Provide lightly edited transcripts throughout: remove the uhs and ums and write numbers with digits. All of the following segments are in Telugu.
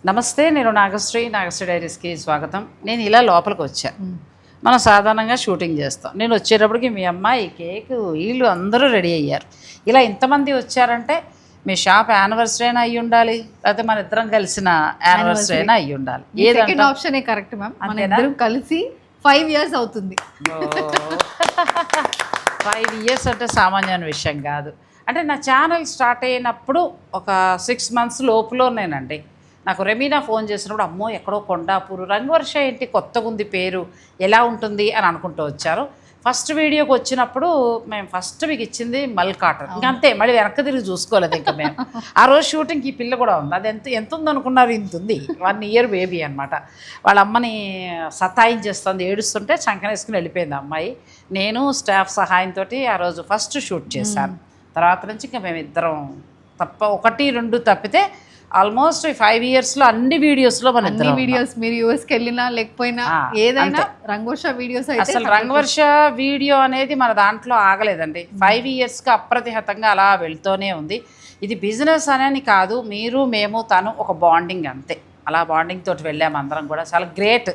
నమస్తే, నేను నాగశ్రీ డైరీస్కి స్వాగతం. నేను ఇలా లోపలికి వచ్చా. మనం సాధారణంగా షూటింగ్ చేస్తాం. నేను వచ్చేటప్పటికి మీ అమ్మాయి కేక్ వీళ్ళు అందరూ రెడీ అయ్యారు. ఇలా ఇంతమంది వచ్చారంటే మీ షాప్ యానివర్సరీ అయినా అయ్యి ఉండాలి, లేకపోతే మన ఇద్దరం కలిసిన యానివర్సరీ అయినా అయ్యి ఉండాలి. Second option correct ma'am. మన ఇద్దరం కలిసి 5 years అవుతుంది. 5 years అంటే సామాన్యమైన విషయం కాదు. అంటే నా ఛానల్ స్టార్ట్ అయినప్పుడు ఒక 6 months లోపులోనేనండి నాకు రెమీనా ఫోన్ చేసినప్పుడు, అమ్మో ఎక్కడో కొండాపూరు రంగవర్ష ఏంటి కొత్తగా ఉంది పేరు, ఎలా ఉంటుంది అని అనుకుంటూ వచ్చారు. ఫస్ట్ వీడియోకి వచ్చినప్పుడు మేము ఫస్ట్ మీకు ఇచ్చింది మల్ కాటన్, ఇంకంతే. మళ్ళీ వెనక్కి తిరిగి చూసుకోలేదు ఇంకా మేము. ఆ రోజు షూటింగ్కి ఈ పిల్ల కూడా ఉంది. అది ఎంత ఉందనుకున్నారు, ఇంత ఉంది. 1 year బేబీ అనమాట. వాళ్ళ అమ్మని సతాయించేస్తుంది, ఏడుస్తుంటే చంకనేసుకుని వెళ్ళిపోయింది అమ్మాయి. నేను స్టాఫ్ సహాయంతో ఆ రోజు ఫస్ట్ షూట్ చేశాను. తర్వాత నుంచి ఇంకా మేమిద్దరం 1-2 తప్పితే ఆల్మోస్ట్ 5 yearsలో అన్ని వీడియోస్లో మన వీడియోస్ మీరు యూఎస్కి వెళ్ళినా లేకపోయినా ఏదైనా రంగవర్ష వీడియోస్ అయితే అసలు రంగవర్ష వీడియో అనేది మన దాంట్లో ఆగలేదండి. 5 yearsకి అప్రతిహతంగా అలా వెళ్తూనే ఉంది. ఇది బిజినెస్ అనేది కాదు, మీరు మేము తను ఒక బాండింగ్ అంతే. అలా బాండింగ్ తోటి వెళ్ళాము అందరం కూడా. చాలా గ్రేట్.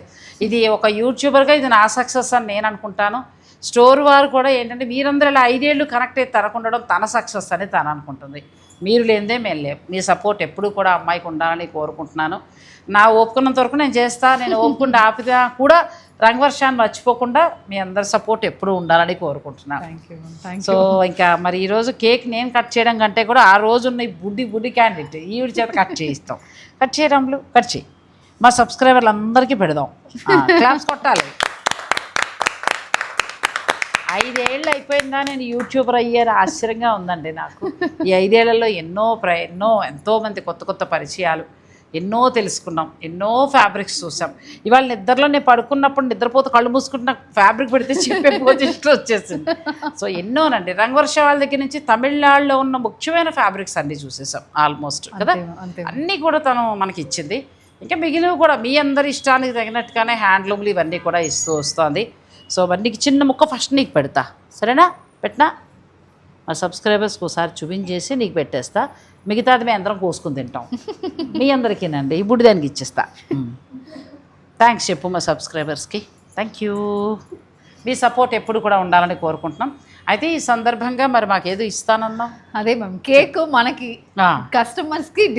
ఇది ఒక యూట్యూబర్గా ఇది నా సక్సెస్ అని నేను అనుకుంటాను. స్టోర్ వారు కూడా ఏంటంటే మీరందరూ ఇలా 5 years కనెక్ట్ అయ్యి తరకుండడం తన సక్సెస్ అని తను అనుకుంటుంది. మీరు లేనిదే మేము లేవు. మీ సపోర్ట్ ఎప్పుడూ కూడా అమ్మాయికి ఉండాలని కోరుకుంటున్నాను. నా ఓపుకున్నంత వరకు నేను చేస్తాను. నేను ఓపుకుండా ఆపిదా కూడా రంగవర్షాన్ని మర్చిపోకుండా మీ అందరి సపోర్ట్ ఎప్పుడూ ఉండాలని కోరుకుంటున్నాను. సో ఇంకా మరి ఈరోజు కేక్ నేను కట్ చేయడం కంటే కూడా ఆ రోజు ఉన్న ఈ బుడ్డి క్యాండిడేట్ ఈవిడ చేత కట్ చేయిస్తాం. కట్ చేయడంలో కట్ చేయి. మా సబ్స్క్రైబర్లు అందరికీ పెడదాం. క్లాప్స్ కొట్టాలి. 5 years అయిపోయిందా నేను యూట్యూబర్ అయ్యారు, ఆశ్చర్యంగా ఉందండి నాకు. ఈ 5 yearsలో ఎంతోమంది కొత్త పరిచయాలు, ఎన్నో తెలుసుకున్నాం, ఎన్నో ఫ్యాబ్రిక్స్ చూసాం. ఇవాళ నిద్రలో నేను పడుకున్నప్పుడు నిద్రపోతే కళ్ళు మూసుకుంటున్న ఫ్యాబ్రిక్ పెడితే చెప్పే పొజిషన్ వచ్చేసింది. సో ఎన్నోనండి. రంగవర్ష వాళ్ళ దగ్గర నుంచి తమిళనాడులో ఉన్న ముఖ్యమైన ఫ్యాబ్రిక్స్ అన్నీ చూసేసాం ఆల్మోస్ట్ కదా. అన్నీ కూడా తను మనకి ఇచ్చింది. ఇంకా మిగిలినవి కూడా మీ అందరి ఇష్టానికి తగినట్టుగానే హ్యాండ్లూమ్లు ఇవన్నీ కూడా ఇస్తూ వస్తుంది. సో నీకు చిన్న ముక్క ఫస్ట్ నీకు పెడతా, సరేనా? పెట్టినా మా సబ్స్క్రైబర్స్కి ఒకసారి చూపించేసి నీకు పెట్టేస్తా. మిగతాది మేము అందరం కోసుకుని తింటాం. మీ అందరికీనండి. ఇప్పుడు దానికి ఇచ్చేస్తా. థ్యాంక్స్ చెప్పు మా సబ్స్క్రైబర్స్కి. Thank you. మీ సపోర్ట్ ఎప్పుడు కూడా ఉండాలని కోరుకుంటున్నాం. అయితే ఈ సందర్భంగా మరి మాకేదో ఇస్తానన్నాం. అదే మ్యామ్, కేక్ మనకి కస్టమర్స్కి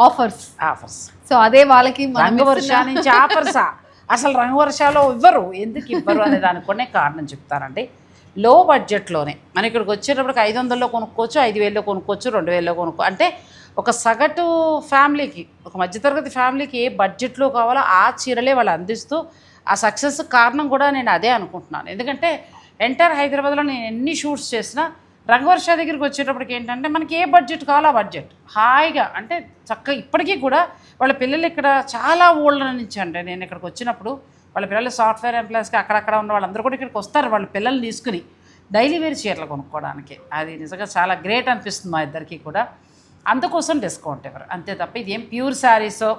ఆఫర్స్. సో అదే వాళ్ళకి రంగవర్ష నుంచి ఆఫర్సా? అసలు రంగవర్షాలో ఎందుకు ఇవ్వరు అనే దానికి కూడా కారణం చెప్తారండి. లో బడ్జెట్లోనే మన ఇక్కడికి వచ్చేటప్పటికి 500లో కొనుక్కోవచ్చు, 5000లో కొనుక్కోవచ్చు, 2000లో అంటే ఒక సగటు ఫ్యామిలీకి, ఒక మధ్యతరగతి ఫ్యామిలీకి ఏ బడ్జెట్లో కావాలో ఆ చీరలే వాళ్ళు అందిస్తూ ఆ సక్సెస్ కారణం కూడా నేను అదే అనుకుంటున్నాను. ఎందుకంటే ఎంటైర్ హైదరాబాద్లో నేను ఎన్ని షూట్స్ చేసినా రంగవర్ష దగ్గరికి వచ్చేటప్పటికి ఏంటంటే మనకి ఏ బడ్జెట్ కావాలో ఆ బడ్జెట్ హాయిగా, అంటే చక్కగా ఇప్పటికీ కూడా వాళ్ళ పిల్లలు ఇక్కడ చాలా ఊళ్ళ నుంచి అంటే నేను ఇక్కడికి వచ్చినప్పుడు వాళ్ళ పిల్లలు సాఫ్ట్వేర్ ఎంప్లాయీస్కి అక్కడక్కడ ఉన్న వాళ్ళందరూ కూడా ఇక్కడికి వస్తారు వాళ్ళ పిల్లల్ని తీసుకుని డైలీ వేర్ చీరలు కొనుక్కోవడానికి. అది నిజంగా చాలా గ్రేట్ అనిపిస్తుంది మా ఇద్దరికి కూడా. అందుకోసం డిస్కౌంట్ ఇవ్వరు అంతే తప్ప ఇదేం ప్యూర్ శారీసో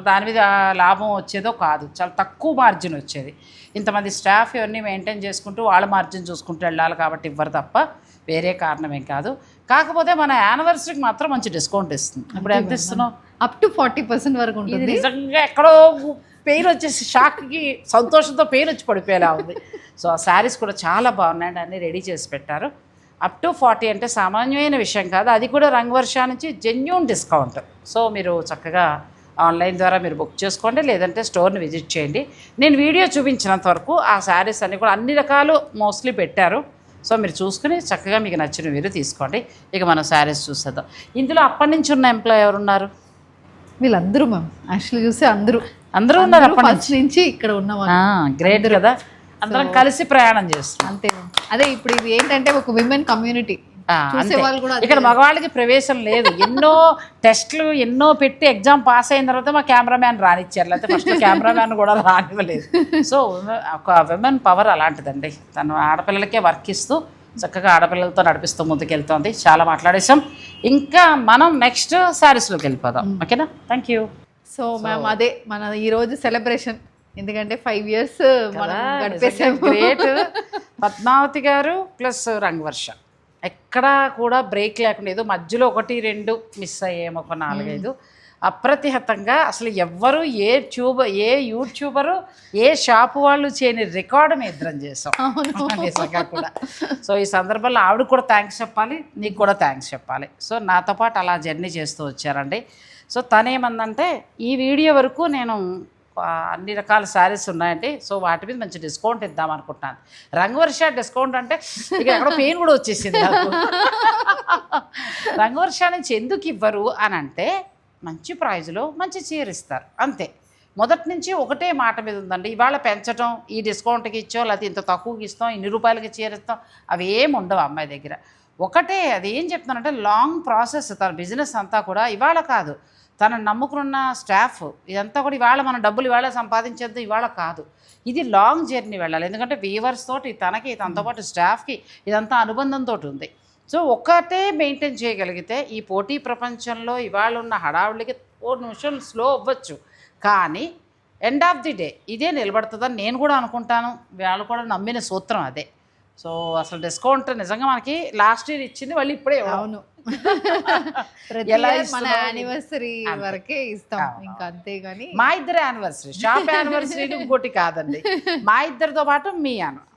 దాని మీద లాభం వచ్చేదో కాదు. చాలా తక్కువ మార్జిన్ వచ్చేది. ఇంతమంది స్టాఫ్ ఇవన్నీ మెయింటైన్ చేసుకుంటూ వాళ్ళ మార్జిన్ చూసుకుంటూ వెళ్ళాలి కాబట్టి ఇవ్వరు తప్ప వేరే కారణం ఏం కాదు. కాకపోతే మన యానివర్సరీకి మాత్రం మంచి డిస్కౌంట్ ఇస్తుంది. ఇప్పుడు ఎంత ఇస్తున్నాం? అప్ టు 40% వరకు ఉంటుంది. నిజంగా ఎక్కడో పెయిన్ వచ్చేసి షాక్కి సంతోషంతో పెయిన్ వచ్చి పడిపోయేలా ఉంది. సో ఆ శారీస్ కూడా చాలా బాగున్నాయండి, అన్నీ రెడీ చేసి పెట్టారు. అప్ టు 40 అంటే సామాన్యమైన విషయం కాదు. అది కూడా రంగవర్ష నుంచి జెన్యూన్ డిస్కౌంట్. సో మీరు చక్కగా ఆన్లైన్ ద్వారా మీరు బుక్ చేసుకోండి, లేదంటే స్టోర్ని విజిట్ చేయండి. నేను వీడియో చూపించినంత వరకు ఆ శారీస్ అన్నీ కూడా అన్ని రకాలు మోస్ట్లీ పెట్టారు. సో మీరు చూసుకుని చక్కగా మీకు నచ్చిన మీరు తీసుకోండి. ఇక మనం శారీస్ చూసేద్దాం. ఇందులో అప్పటి నుంచి ఉన్న ఎంప్లాయ్ ఎవరున్నారు? వీళ్ళందరూ మ్యామ్ యాక్చువల్లీ చూస్తే అందరూ ఉన్నారు అప్పటి నుంచి ఇక్కడ ఉన్నవాళ్ళు. గ్రేట్ కదా, అందరం కలిసి ప్రయాణం చేస్తున్నాం అంతే. అదే ఇప్పుడు ఇది ఏంటంటే ఒక విమెన్ కమ్యూనిటీ. ఇక్కడ మగవాళ్ళకి ప్రవేశం లేదు. ఎన్నో టెస్ట్లు ఎన్నో పెట్టి ఎగ్జామ్ పాస్ అయిన తర్వాత మా కెమెరామ్యాన్ రానిచ్చారు, లేకపోతే ఫస్ట్ కెమెరామ్యాన్ కూడా రానివ్వలేదు. సో ఒక విమెన్ పవర్ అలాంటిదండి. తను ఆడపిల్లలకే వర్క్ ఇస్తూ చక్కగా ఆడపిల్లలతో నడిపిస్తూ ముందుకెళ్తోంది. చాలా మాట్లాడేసాం. ఇంకా మనం నెక్స్ట్ శారీస్లోకి వెళ్ళిపోదాం. ఓకేనా? Thank you. సో మ్యామ్ అదే మన ఈరోజు సెలబ్రేషన్, ఎందుకంటే 5 years మనం గడిపేసాం. గ్రేట్. పద్మావతి గారు ప్లస్ రంగవర్ష ఎక్కడా కూడా బ్రేక్ లేకుండా, ఏదో మధ్యలో 1-2 మిస్ అయ్యాము, ఒక 4-5. అప్రతిహతంగా అసలు ఎవ్వరు ఏ యూట్యూబరు ఏ షాపు వాళ్ళు చేయని రికార్డు మేము ఇద్దరం చేసాం నిజంగా కూడా. సో ఈ సందర్భంలో ఆవిడ కూడా థ్యాంక్స్ చెప్పాలి, నీకు కూడా థ్యాంక్స్ చెప్పాలి. సో నాతో పాటు అలా జర్నీ చేస్తూ వచ్చారండి. సో తనేమందంటే ఈ వీడియో వరకు నేను అన్ని రకాల శారీస్ ఉన్నాయండి, సో వాటి మీద మంచి డిస్కౌంట్ ఇద్దాం అనుకుంటున్నాను. రంగవర్ష డిస్కౌంట్ అంటే ఇక ఎక్కడో పెయిన్ కూడా వచ్చేసింది నాకు. రంగవర్ష నుంచి ఎందుకు ఇవ్వరు అని అంటే మంచి ప్రైజ్లో మంచి చీర ఇస్తారు అంతే. మొదటి నుంచి ఒకటే మాట మీద ఉందండి, ఇవాళ పెంచడం, ఈ డిస్కౌంట్కి ఇచ్చో లేకపోతే ఇంత తక్కువకి ఇస్తాం, ఇన్ని రూపాయలకి చీర ఇస్తాం, అవి ఏమి ఉండవు అమ్మాయి దగ్గర. ఒకటే అది ఏం చెప్తున్నానంటే లాంగ్ ప్రాసెస్. తన బిజినెస్ అంతా కూడా ఇవాళ కాదు, తను నమ్ముకున్న స్టాఫ్ ఇదంతా కూడా ఇవాళ మన డబ్బులు ఇవాళ సంపాదించేద్దు ఇవాళ కాదు, ఇది లాంగ్ జర్నీ వెళ్ళాలి. ఎందుకంటే వీవర్స్ తోటి తనకి తనతో పాటు స్టాఫ్కి ఇదంతా అనుబంధంతో ఉంది. సో ఒక్కటే మెయింటైన్ చేయగలిగితే ఈ పోటీ ప్రపంచంలో ఇవాళ ఉన్న హడావుడికి 4 నిమిషాలు స్లో అవ్వచ్చు, కానీ ఎండ్ ఆఫ్ ది డే ఇదే నిలబడుతుందని నేను కూడా అనుకుంటాను. వాళ్ళు కూడా నమ్మిన సూత్రం అదే. సో అసలు డిస్కౌంట్ నిజంగా మనకి లాస్ట్ ఇయర్ ఇచ్చింది, వాళ్ళు ఇప్పుడే అవును మన యానివర్సరీ వరకే ఇస్తాం ఇంకా, అంతేగాని మా ఇద్దరు యానివర్సరీ, షాప్ యానివర్సరీ ఇంకోటి కాదండి, మా ఇద్దరితో పాటు మీ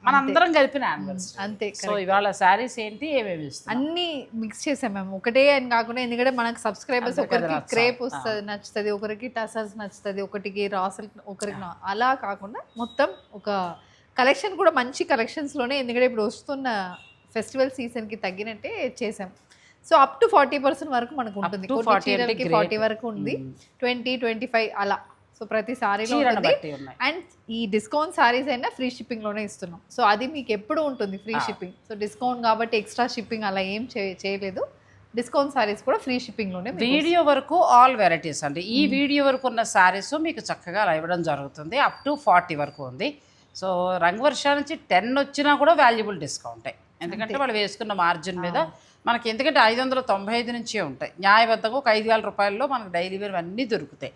మన అందరం కలిపిన యానివర్సరీ అంతే. సో ఇవాళ శారీస్ ఏంటి ఏమేమి ఇస్తాం అన్ని మిక్స్ చేసాం మేము, ఒకటే అని కాకుండా. ఎందుకంటే మనకు సబ్స్క్రైబర్స్ ఒకరికి క్రేప్ వస్తుంది నచ్చుతుంది, ఒకరికి టసల్స్ నచ్చుతుంది, ఒకటికి రాసల్, ఒకరికి అలా కాకుండా మొత్తం ఒక కలెక్షన్ కూడా మంచి కలెక్షన్స్లోనే. ఎందుకంటే ఇప్పుడు వస్తున్న ఫెస్టివల్ సీజన్కి తగ్గినట్టే చేసాం. సో అప్ టు 40% వరకు మనకు ఉంటుంది, 40 వరకు ఉంది, 20-25 అలా. సో ప్రతి సారీలో ఉంటుంది. అండ్ ఈ డిస్కౌంట్ సారీస్ అయినా ఫ్రీ షిప్పింగ్లోనే ఇస్తున్నాం. సో అది మీకు ఎప్పుడు ఉంటుంది ఫ్రీ షిప్పింగ్. సో డిస్కౌంట్ కాబట్టి ఎక్స్ట్రా షిప్పింగ్ అలా ఏం చేయలేదు. డిస్కౌంట్ సారీస్ కూడా ఫ్రీ షిప్పింగ్లోనే. వీడియో వరకు ఆల్ వెరైటీస్ అండి. ఈ వీడియో వరకు ఉన్న సారీస్ మీకు చక్కగా అలా ఇవ్వడం జరుగుతుంది. అప్ టు 40 వరకు ఉంది. సో రంగవర్ష నుంచి 10 వచ్చినా కూడా వాల్యుబుల్ డిస్కౌంటే, ఎందుకంటే వాళ్ళు వేసుకున్న మార్జిన్ మీద మనకి. ఎందుకంటే 595 నుంచే ఉంటాయి న్యాయబద్ధంగా, ఒక 5,000 రూపాయల్లో మనకు డైలీ వేర్ అన్నీ దొరుకుతాయి.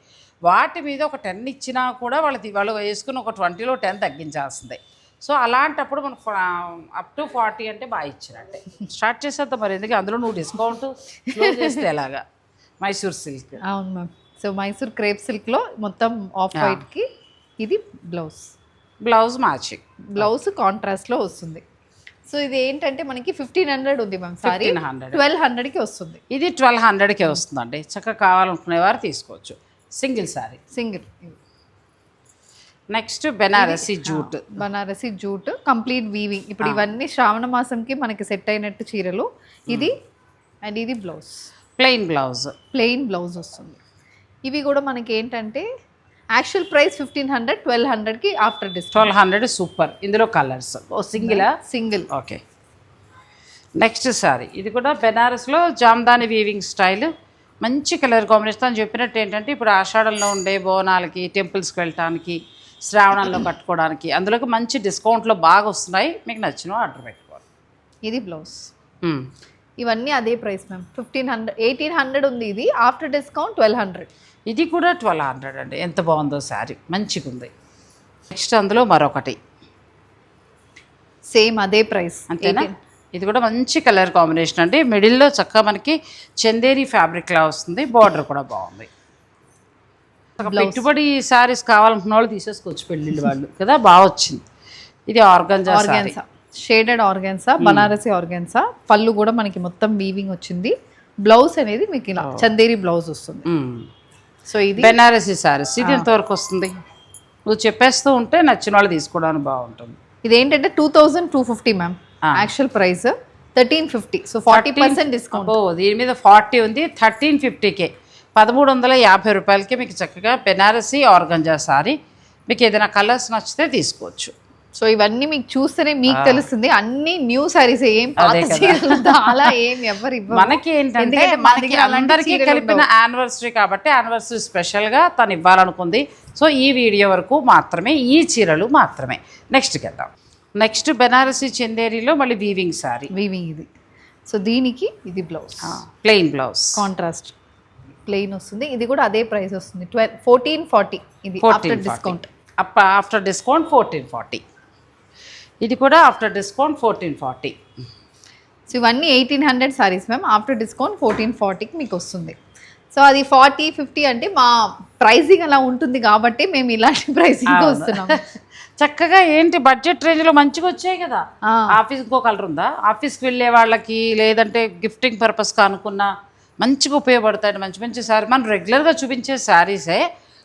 వాటి మీద ఒక 10 ఇచ్చినా కూడా వాళ్ళు వేసుకున్న ఒక 20లో 10 తగ్గించాల్సిందే. సో అలాంటప్పుడు మనకు అప్ టు 40 అంటే బాగా ఇచ్చినట్టే. స్టార్ట్ చేసేద్దాం మరి, ఎందుకంటే అందులో నువ్వు డిస్కౌంట్ క్లోజ్ చేస్తే ఎలాగా. మైసూర్ సిల్క్. అవును మ్యామ్. సో మైసూర్ క్రేప్ సిల్క్లో మొత్తం ఆఫ్ వైట్కి ఇది బ్లౌజ్ మ్యాచింగ్, బ్లౌజ్ కాంట్రాస్ట్లో వస్తుంది. సో ఇది ఏంటంటే మనకి 1500 ఉంది మ్యామ్ సారీ, 1200కి వస్తుంది. ఇది 1200కే వస్తుందండి. చక్కగా కావాలనుకునే వారు తీసుకోవచ్చు. Single sorry, single. Next Banarasi jute complete weaving. ఇప్పుడు ఇవన్నీ శ్రావణ మాసంకి మనకి సెట్ అయినట్టు చీరలు. ఇది అండ్ ఇది ప్లెయిన్ బ్లౌజ్ వస్తుంది. ఇవి కూడా మనకి ఏంటంటే యాక్చువల్ ప్రైస్ 1500, 1200కి ఆఫ్టర్ డిస్కౌంట్. 1200 సూపర్. ఇందులో colours single. Okay, next sari. ఇది కూడా బెనారస్లో జామ్దాని వీవింగ్ స్టైల్, మంచి కలర్ కాంబినేషన్. అని చెప్పినట్టు ఏంటంటే ఇప్పుడు ఆషాఢంలో ఉండే బోనాలకి, టెంపుల్స్కి వెళ్ళటానికి, శ్రావణంలో కట్టుకోవడానికి అందులోకి మంచి డిస్కౌంట్లో బాగా వస్తున్నాయి. మీకు నచ్చిన ఆర్డర్ పెట్టుకోవాలి. ఇది బ్లౌజ్. ఇవన్నీ అదే ప్రైస్ మ్యామ్, 1500, 1800 ఉంది. ఇది ఆఫ్టర్ డిస్కౌంట్ 1200. ఇది కూడా 1200 అండి. ఎంత బాగుందో శారీ, మంచిగా ఉంది. నెక్స్ట్ అందులో మరొకటి సేమ్ అదే ప్రైస్ అంతేనా. ఇది కూడా మంచి కలర్ కాంబినేషన్ అండి. మిడిల్లో చక్కగా మనకి చందేరి ఫ్యాబ్రిక్లా వస్తుంది. బార్డర్ కూడా బాగుంది. పెట్టుబడి శారీస్ కావాలనుకున్న వాళ్ళు తీసేసుకోవచ్చు, పెళ్ళిళ్ళు వాళ్ళు కదా. బాగా వచ్చింది. ఇది organza, shaded organza, Banarasi organza. పళ్ళు కూడా మనకి మొత్తం వీవింగ్ వచ్చింది. బ్లౌజ్ అనేది మీకు ఇలా చందేరి బ్లౌజ్ వస్తుంది. సో ఇది బెనారసీ సారీస్. ఇది ఎంతవరకు వస్తుంది నువ్వు చెప్పేస్తూ ఉంటే నచ్చిన వాళ్ళు తీసుకోవడానికి బాగుంటుంది. ఇది ఏంటంటే 2250 ma'am actual price, 1350. So 40% discount. దీని మీద 40 ఉంది. 1350కే 1350 రూపాయలకి మీకు చక్కగా బెనారసీ ఆర్గంజా సారీ. మీకు ఏదైనా కలర్స్ నచ్చితే తీసుకోవచ్చు. సో ఇవన్నీ మీకు చూస్తేనే మీకు తెలుస్తుంది, అన్ని న్యూ సారీస్, ఏం అలా ఏం ఎవరు ఇవ్వరు. మనకి ఏంటంటే మనకి అందరికీ కలిపిన యానివర్సరీ కాబట్టి యానివర్సరీ స్పెషల్గా తను ఇవ్వాలనుకుంది. సో ఈ వీడియో వరకు మాత్రమే, ఈ చీరలు మాత్రమే. నెక్స్ట్కి వెళ్దాం. నెక్స్ట్ బెనారసీ చందేరిలో మళ్ళీ వీవింగ్ సారీ. వీవింగ్ ఇది. సో దీనికి ఇది blouse, plain blouse, contrast plain వస్తుంది. ఇది కూడా అదే ప్రైస్ వస్తుంది, 1440. ఇది ఆఫ్టర్ డిస్కౌంట్. After discount 1440. ఇది కూడా ఆఫ్టర్ డిస్కౌంట్ 1440. సో ఇవన్నీ 1800 సారీస్ మ్యామ్. ఆఫ్టర్ డిస్కౌంట్ 1440కి మీకు వస్తుంది. సో అది 40-50 అంటే మా ప్రైసింగ్ అలా ఉంటుంది కాబట్టి మేము ఇలాంటి ప్రైసింగ్ వస్తున్నాం. చక్కగా ఏంటి బడ్జెట్ రేంజ్లో మంచిగా వచ్చాయి కదా. ఆఫీస్ ఇంకో కలర్ ఉందా, ఆఫీస్కి వెళ్ళే వాళ్ళకి లేదంటే గిఫ్టింగ్ పర్పస్గా అనుకున్న మంచిగా ఉపయోగపడతాయి. మంచి మంచి శారీ మనం రెగ్యులర్గా చూపించే శారీసే,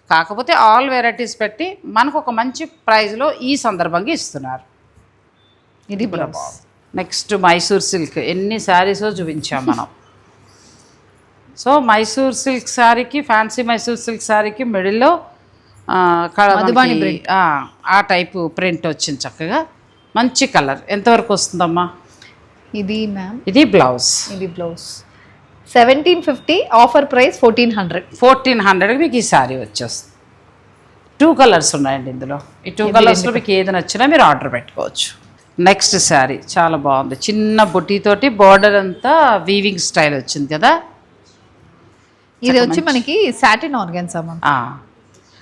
కాకపోతే ఆల్ వెరైటీస్ పెట్టి మనకు ఒక మంచి ప్రైస్లో ఈ సందర్భంగా ఇస్తున్నారు. ఇది బ్లౌజ్. నెక్స్ట్ మైసూర్ సిల్క్ ఎన్ని శారీసో చూపించాం మనం. సో మైసూర్ సిల్క్ శారీకి, ఫ్యాన్సీ మైసూర్ సిల్క్ శారీకి మిడిల్లో మధుబాని ప్రింట్, ఆ టైపు ప్రింట్ వచ్చింది చక్కగా. మంచి కలర్. ఎంతవరకు వస్తుందమ్మా ఇది మ్యామ్? ఇది బ్లౌజ్. ఇది బ్లౌజ్ 1750, ఆఫర్ ప్రైస్ 1400. 1400కి మీకు ఈ శారీ వచ్చేస్తుంది. 2 కలర్స్ ఉన్నాయండి ఇందులో. ఈ 2 కలర్స్లో మీకు ఏది నచ్చినా మీరు ఆర్డర్ పెట్టుకోవచ్చు. నెక్స్ట్ శారీ చాలా బాగుంది, చిన్న బుట్టీతోటి బార్డర్ అంతా వీవింగ్ స్టైల్ వచ్చింది కదా. ఇది వచ్చి మనకి సాటిన్ ఆర్గన్సా మ్యామ్.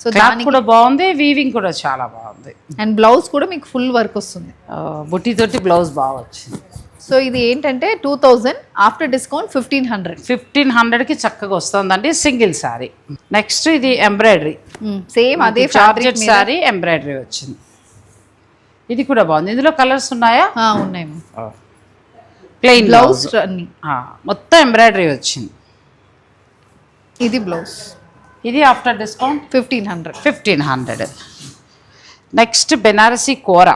సో దానికి కూడా బాగుంది, వీవింగ్ కూడా చాలా బాగుంది. అండ్ బ్లౌజ్ కూడా మీకు ఫుల్ వర్క్ వస్తుంది. బుట్టీతోటి బ్లౌజ్ బాగా వచ్చింది. సో ఇది ఏంటంటే 2000, ఆఫ్టర్ డిస్కౌంట్ 1500. 1500కి చక్కగా వస్తుందండి సింగిల్ శారీ. నెక్స్ట్ ఇది ఎంబ్రాయిడరీ, సేమ్ అదే జార్జెట్ శారీ ఎంబ్రాయిడరీ వచ్చింది. ఇది కూడా బాగుంది. ఇందులో కలర్స్ ఉన్నాయా? ఉన్నాయి. ప్లెయిన్ బ్లౌజ్ మొత్తం ఎంబ్రాయిడరీ వచ్చింది. ఇది బ్లౌజ్. ఇది ఆఫ్టర్ డిస్కౌంట్ 1500. నెక్స్ట్ బెనారసీ కూర.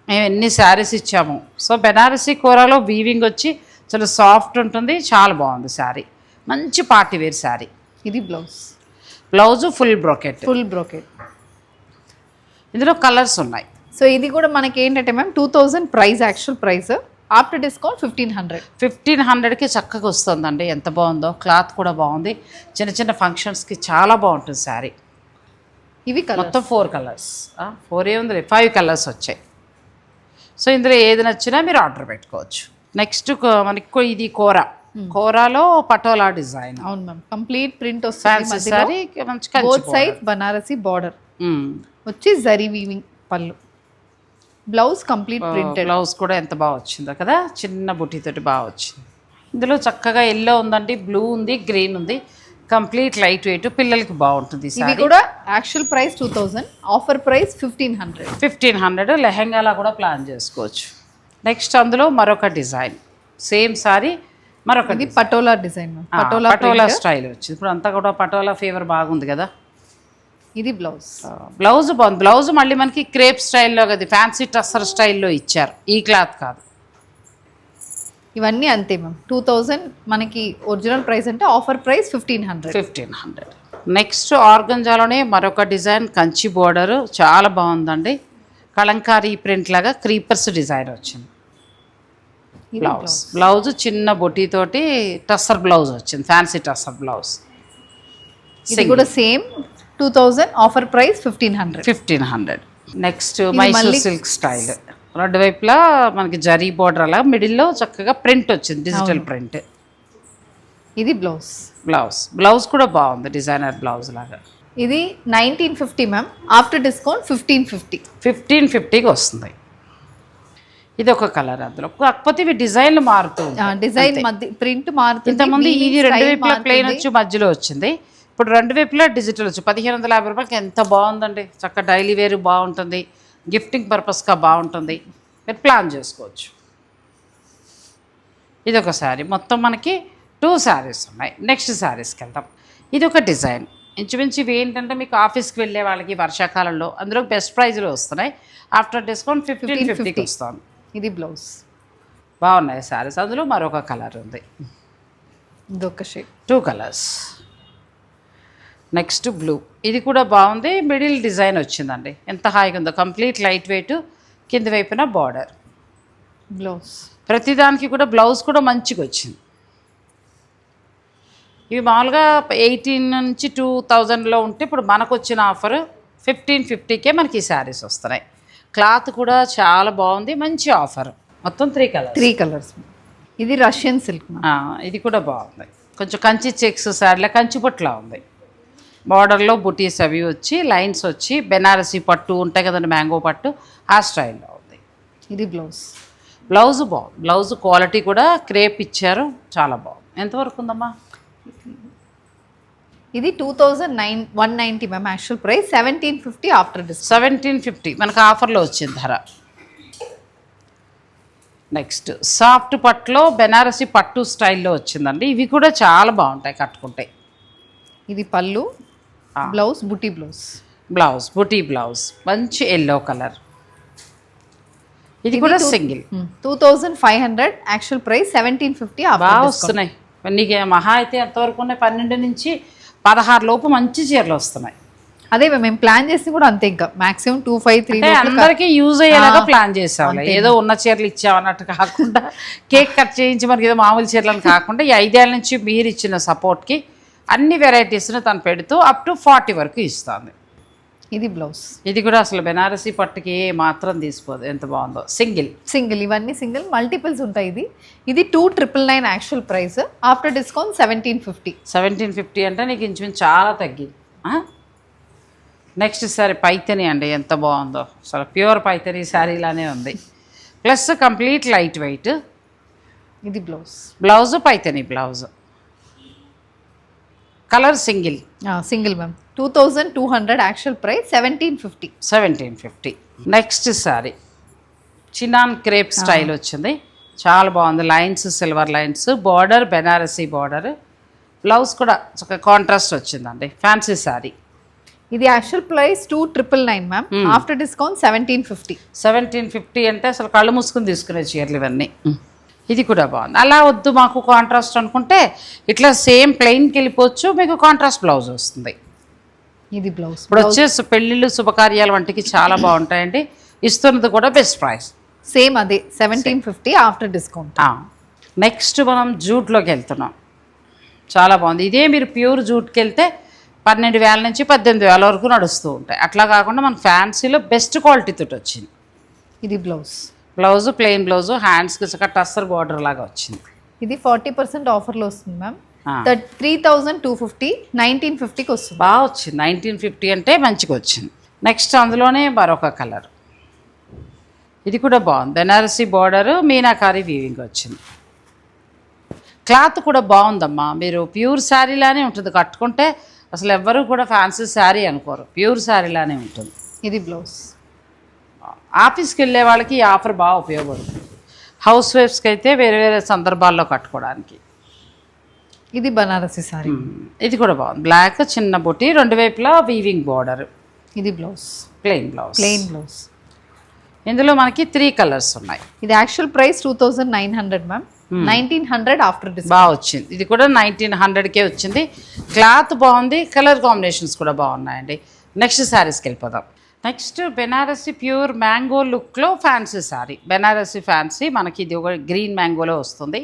మేము ఎన్ని శారీస్ ఇచ్చాము. సో బెనారసీ కూరలో వీవింగ్ వచ్చి చాలా సాఫ్ట్ ఉంటుంది, చాలా బాగుంది శారీ. మంచి పార్టీ వేర్ శారీ. ఇది బ్లౌజ్. Blouse full brocade. ఇందులో కలర్స్ ఉన్నాయి. సో ఇది కూడా మనకి ఏంటంటే ma'am 2000 price, actual price, after discount 1500. 1500కి చక్కగా వస్తుందండి. ఎంత బాగుందో, క్లాత్ కూడా బాగుంది. చిన్న చిన్న ఫంక్షన్స్కి చాలా బాగుంటుంది శారీ. ఇవి మొత్తం 4 కలర్స్. 4 ఏముంది, 5 కలర్స్ వచ్చాయి. సో ఇందులో ఏది నచ్చినా మీరు ఆర్డర్ పెట్టుకోవచ్చు. నెక్స్ట్ మనకి ఇది కూరలో పటోలా డిజైన్. అవును మ్యామ్, కంప్లీట్ ప్రింట్ వస్తుంది. సారీ మంచి బోత్ సైడ్ బనారసి బార్డర్ వచ్చి జరీ వీవింగ్ పళ్ళు. Blouse complete printed. బ్లౌజ్ కూడా ఎంత బాగా వచ్చిందో కదా, చిన్న బుట్టితోటి బాగా వచ్చింది. ఇందులో చక్కగా ఎల్లో ఉందండి, బ్లూ ఉంది, గ్రీన్ ఉంది. కంప్లీట్ లైట్ వెయిట్, పిల్లలకి బాగుంటుంది. ఇవి కూడా యాక్చువల్ ప్రైస్ 2000, ఆఫర్ ప్రైస్ 1500. 1500 లెహెంగాలా కూడా ప్లాన్ చేసుకోవచ్చు. నెక్స్ట్ అందులో మరొక డిజైన్, సేమ్ సారీ మరొక పటోలా డిజైన్, పటోలా స్టైల్ వచ్చింది. ఇప్పుడు అంతా కూడా పటోలా ఫీవర్ బాగుంది కదా. ఇది బ్లౌజ్. బ్లౌజ్ బాగుంది. బ్లౌజ్ మళ్ళీ మనకి క్రేప్ స్టైల్లో కదా, ఫ్యాన్సీ టస్సర్ స్టైల్లో ఇచ్చారు, ఈ క్లాత్ కాదు. ఇవన్నీ అంతే మ్యామ్. 2000 మనకి ఒరిజినల్ ప్రైస్ అంటే, ఆఫర్ ప్రైస్ 1500. నెక్స్ట్ ఆర్గంజాలోనే మరొక డిజైన్, కంచి బోర్డర్ చాలా బాగుందండి. కలంకారీ ప్రింట్ లాగా క్రీపర్స్ డిజైన్ వచ్చింది. బ్లౌజ్ చిన్న బొటీతోటి టస్సర్ బ్లౌజ్ వచ్చింది, ఫ్యాన్సీ టస్సర్ బ్లౌజ్. ఇది కూడా same 2000, offer price 1500. Next Mysore silk style, రెండు వైపులా మనకి జరీ బోర్డర్ అలా, మిడిల్లో చక్కగా ప్రింట్ వచ్చింది, డిజిటల్ ప్రింట్. ఇది బ్లౌజ్ కూడా బాగుంది, డిజైనర్ బ్లౌజ్ లాగా. ఇది 1950 మ్యామ్, ఆఫ్టర్ డిస్కౌంట్ 1550. 1550కి వస్తుంది. ఇది ఒక కలర్. అందులో కాకపోతే ఇవి డిజైన్లు మారుతూ డిజైన్ ప్రింట్ మారుతుంది. ఇంతకుముందు ఇది రెండు వైపులా ప్లెయిన్ వచ్చి మధ్యలో వచ్చింది, ఇప్పుడు రెండు వైపులా డిజిటల్ వచ్చి 1550 రూపాయలకి ఎంత బాగుందండి. చక్క డైలీ వేర్ బాగుంటుంది, గిఫ్టింగ్ పర్పస్గా బాగుంటుంది, మీరు ప్లాన్ చేసుకోవచ్చు. ఇది ఒక శారీ. మొత్తం మనకి 2 శారీస్ ఉన్నాయి. నెక్స్ట్ శారీస్కి వెళ్దాం. ఇది ఒక డిజైన్. ఇంచుమించు ఇవి ఏంటంటే మీకు ఆఫీస్కి వెళ్ళే వాళ్ళకి వర్షాకాలంలో అందులో బెస్ట్ ప్రైజ్లో వస్తున్నాయి. ఆఫ్టర్ డిస్కౌంట్ 1550కి వస్తుంది. ఇది బ్లౌజ్. బాగున్నాయి శారీస్. అందులో మరొక కలర్ ఉంది, ఇదొక షేడ్. 2 కలర్స్. నెక్స్ట్ బ్లూ, ఇది కూడా బాగుంది. మిడిల్ డిజైన్ వచ్చిందండి, ఎంత హాయిగా ఉందో. కంప్లీట్ లైట్ వెయిట్, కింద వైపున బార్డర్. బ్లౌజ్ ప్రతిదానికి కూడా బ్లౌజ్ కూడా మంచిగా వచ్చింది. ఇవి మామూలుగా 18 నుంచి 2000లో ఉంటే, ఇప్పుడు మనకు వచ్చిన ఆఫర్ 1550కే మనకి ఈ శారీస్ వస్తున్నాయి. క్లాత్ కూడా చాలా బాగుంది, మంచి ఆఫర్. మొత్తం 3 కలర్స్. ఇది రష్యన్ సిల్క్. ఇది కూడా బాగుంది. కొంచెం కంచి చెక్స్ శారీలో కంచి పొట్లా ఉంది. బార్డర్లో బుటీస్ అవి వచ్చి, లైన్స్ వచ్చి, బెనారసీ పట్టు ఉంటాయి కదండి, మ్యాంగో పట్టు, ఆ స్టైల్లో ఉంది. ఇది బ్లౌజ్ బాగుంది. బ్లౌజ్ క్వాలిటీ కూడా క్రేప్ ఇచ్చారు, చాలా బాగుంది. ఎంతవరకు ఉందమ్మా? ఇది 2190 ma'am actual price, 1750 after discount. 1750 మనకు ఆఫర్లో వచ్చింది ధర. నెక్స్ట్ సాఫ్ట్ పట్టులో బెనారసి పట్టు స్టైల్లో వచ్చిందండి. ఇవి కూడా చాలా బాగుంటాయి కట్టుకుంటే. ఇది పళ్ళు, బ్లౌజ్ బుటీ బ్లౌజ్. బ్లౌజ్ బుటీ బ్లౌజ్ మంచి ఎల్లో కలర్. ఇది కూడా సింగిల్ 2500 యాక్చువల్ ప్రైస్, 1750 బాగా వస్తున్నాయి. నీకు మహా అయితే ఎంతవరకు ఉన్నాయి, 12 నుంచి 16 లోపు మంచి చీరలు వస్తున్నాయి. అదే మేము ప్లాన్ చేసి కూడా అంతే, ఇంకా మాక్సిమం 253 అందరికీ యూజ్ అయ్యేలాగా ప్లాన్ చేసాం. ఏదో ఉన్న చీరలు ఇచ్చామన్నట్టు కాకుండా, కేక్ కట్ చేయించి మనకి ఏదో మామూలు చీరలను కాకుండా ఈ 5 ఏళ్ళ నుంచి మీరు ఇచ్చిన సపోర్ట్కి అన్ని వెరైటీస్ను తను పెడుతూ అప్ టు 40 వరకు ఇస్తుంది. ఇది బ్లౌజ్. ఇది కూడా అసలు బెనారసీ పట్టుకి ఏ మాత్రం తీసిపోదు, ఎంత బాగుందో. సింగిల్ ఇవన్నీ సింగిల్, మల్టిపుల్స్ ఉంటాయి. ఇది 2999 యాక్చువల్ ప్రైస్, ఆఫ్టర్ డిస్కౌంట్ 1750. 1750 అంటే నీకు ఇంచుమించు చాలా తగ్గింది. నెక్స్ట్ శారీ పైతని అండి, ఎంత బాగుందో అసలు. ప్యూర్ పైతని శారీలానే ఉంది, ప్లస్ కంప్లీట్ లైట్ వెయిట్. ఇది blouse Paithani blouse, colour single ma'am. 2200 actual price, 1750. Next sari chinon crepe style వచ్చింది, చాలా బాగుంది. Lines silver lines, border Banarasi border, blouse కూడా ఒక కాంట్రాస్ట్ వచ్చిందండి. ఫ్యాన్సీ శారీ. ఇది actual price 2999 ma'am, after discount 1750. 1750 అంటే అసలు కళ్ళు మూసుకుని తీసుకునే చీరలు ఇవన్నీ. ఇది కూడా బాగుంది. అలా వద్దు మాకు కాంట్రాస్ట్ అనుకుంటే ఇట్లా సేమ్ ప్లెయిన్కి వెళ్ళిపోవచ్చు, మీకు కాంట్రాస్ట్ బ్లౌజ్ వస్తుంది. ఇది బ్లౌజ్. ఇప్పుడు వచ్చే పెళ్ళిళ్ళు శుభకార్యాల వంటికి చాలా బాగుంటాయండి. ఇస్తున్నది కూడా బెస్ట్ ప్రైస్, సేమ్ అదే 1750 ఆఫ్టర్ డిస్కౌంట్. నెక్స్ట్ మనం జూట్లోకి వెళ్తున్నాం, చాలా బాగుంది. ఇదే మీరు ప్యూర్ జూట్కి వెళ్తే 12,000 నుంచి 18,000 వరకు నడుస్తూ ఉంటాయి. అట్లా కాకుండా మన ఫ్యాన్సీలో బెస్ట్ క్వాలిటీ తోటి వచ్చింది. ఇది బ్లౌజ్ ప్లెయిన్ బ్లౌజ్, హ్యాండ్స్కి టస్సర్ బార్డర్ లాగా వచ్చింది. ఇది 40% ఆఫర్లో వస్తుంది మ్యామ్. 3250, 1950కి వస్తుంది. బాగా వచ్చింది. 1950 అంటే మంచిగా వచ్చింది. నెక్స్ట్ అందులోనే మరొక కలర్, ఇది కూడా బాగుంది. బెనారసీ బార్డర్, మీనాకారి వీవింగ్ వచ్చింది. క్లాత్ కూడా బాగుందమ్మా. మీరు ప్యూర్ శారీలానే ఉంటుంది, కట్టుకుంటే అసలు ఎవ్వరూ కూడా ఫ్యాన్సీ శారీ అనుకోరు, ప్యూర్ శారీలానే ఉంటుంది. ఇది బ్లౌజ్. ఆఫీస్కి వెళ్ళే వాళ్ళకి ఈ ఆఫర్ బాగా ఉపయోగపడుతుంది. హౌస్ వైఫ్స్కి అయితే వేరే వేరే సందర్భాల్లో కట్టుకోవడానికి. ఇది బనారసి సారీ. ఇది కూడా బాగుంది. బ్లాక్ చిన్న బొట్టి, 2 వైపులా వీవింగ్ బార్డర్. ఇది బ్లౌజ్. Plain blouse. ఇందులో మనకి 3 కలర్స్ ఉన్నాయి. ఇది actual price 2900 ma'am, 1900 after discount. బాగా వచ్చింది. ఇది కూడా 1900కే వచ్చింది. క్లాత్ బాగుంది, కలర్ కాంబినేషన్స్ కూడా బాగున్నాయండి. నెక్స్ట్ శారీస్కి వెళ్ళిపోదాం. నెక్స్ట్ బెనారసీ ప్యూర్ మ్యాంగో లుక్లో ఫ్యాన్సీ శారీ. బెనారసీ ఫ్యాన్సీ మనకి ఇది ఒక గ్రీన్ మ్యాంగోలో వస్తుంది.